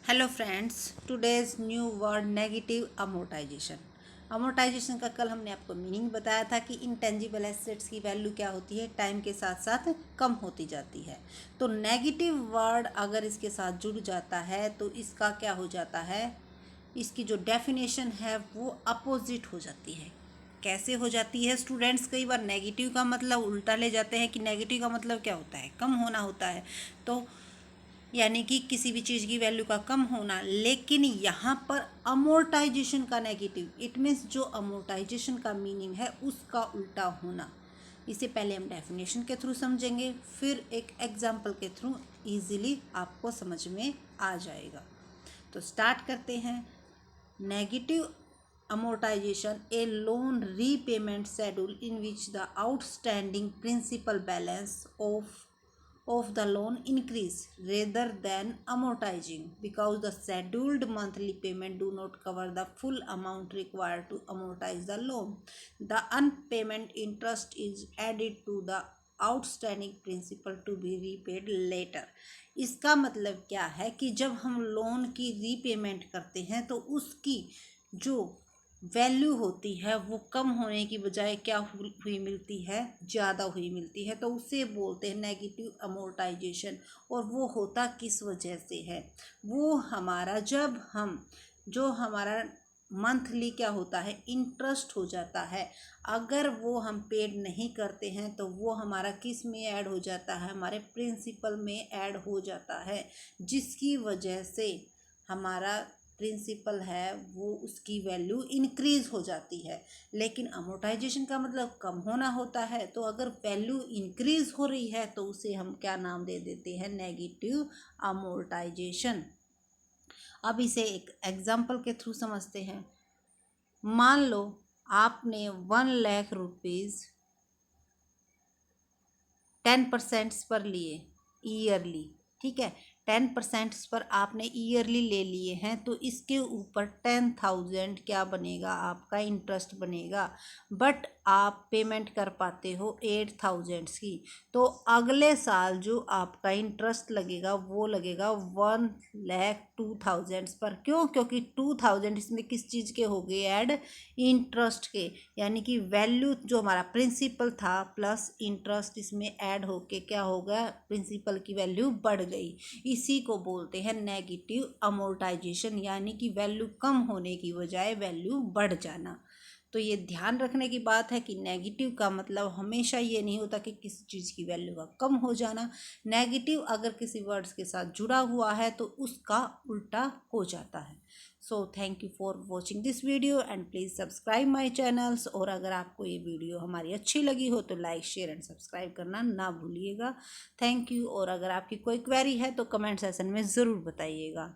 Hello friends, today's new word negative amortisation. Amortisation का कल हमने आपको मीनिंग बताया था कि इंटेंजिबल एसेट्स की वैल्यू क्या होती है, टाइम के साथ साथ कम होती जाती है। तो नेगेटिव वर्ड अगर इसके साथ जुड़ जाता है तो इसका क्या हो जाता है, इसकी जो डेफिनेशन है वो अपोजिट हो जाती है। कैसे हो जाती है स्टूडेंट्स? कई बार नेगेटिव का मतलब उल्टा ले जाते हैं कि नेगेटिव का मतलब क्या होता है, कम होना होता है। तो यानी कि किसी भी चीज़ की वैल्यू का कम होना, लेकिन यहाँ पर अमोर्टाइजेशन का नेगेटिव, इट मीन्स जो अमोर्टाइजेशन का मीनिंग है उसका उल्टा होना। इसे पहले हम डेफिनेशन के थ्रू समझेंगे, फिर एक एग्जाम्पल के थ्रू इजीली आपको समझ में आ जाएगा। तो स्टार्ट करते हैं। Negative amortization, a loan repayment schedule in which the outstanding principal balance of the loan increase rather than amortizing because the scheduled monthly payment do not cover the full amount required to amortize the loan. The unpayment interest is added to the outstanding principal to be repaid later. इसका मतलब क्या है कि जब हम loan की repayment करते हैं तो उसकी जो वैल्यू होती है वो कम होने की बजाय क्या हुई मिलती है, ज़्यादा हुई मिलती है। तो उसे बोलते हैं नेगेटिव अमोर्टाइजेशन। और वो होता किस वजह से है? वो हमारा जब हम जो हमारा मंथली क्या होता है, इंटरेस्ट हो जाता है, अगर वो हम पेड नहीं करते हैं तो वो हमारा किस में ऐड हो जाता है, हमारे प्रिंसिपल में ऐड हो जाता है, जिसकी वजह से हमारा प्रिंसिपल है वो उसकी वैल्यू इंक्रीज हो जाती है। लेकिन अमोर्टाइजेशन का मतलब कम होना होता है। तो अगर वैल्यू इंक्रीज हो रही है तो उसे हम क्या नाम दे देते हैं, नेगेटिव अमोर्टाइजेशन। अब इसे एक एग्जाम्पल के थ्रू समझते हैं। मान लो आपने 1,00,000 रुपीज़ 10% पर लिए ईयरली, ठीक है। 10% पर आपने ईयरली ले लिए हैं तो इसके ऊपर 10,000 क्या बनेगा, आपका इंटरेस्ट बनेगा। बट आप पेमेंट कर पाते हो 8,000 की। तो अगले साल जो आपका इंटरेस्ट लगेगा वो लगेगा 1,02,000 पर। क्यों? क्योंकि 2,000 इसमें किस चीज़ के हो गए ऐड, इंटरेस्ट के। यानी कि वैल्यू जो हमारा प्रिंसिपल था प्लस इंटरेस्ट इसमें ऐड होके क्या होगा, प्रिंसिपल की वैल्यू बढ़ गई। इसी को बोलते हैं नेगेटिव अमोर्टाइजेशन, यानी कि वैल्यू कम होने की बजाय वैल्यू बढ़ जाना। तो ये ध्यान रखने की बात है कि नेगेटिव का मतलब हमेशा ये नहीं होता कि किसी चीज़ की वैल्यू का कम हो जाना। नेगेटिव अगर किसी वर्ड्स के साथ जुड़ा हुआ है तो उसका उल्टा हो जाता है। So thank you for watching this video and please subscribe my channels. और अगर आपको ये वीडियो हमारी अच्छी लगी हो तो लाइक, शेयर एंड सब्सक्राइब करना ना भूलिएगा। Thank you. और अगर आपकी कोई क्वेरी है तो कमेंट सेक्शन में ज़रूर बताइएगा।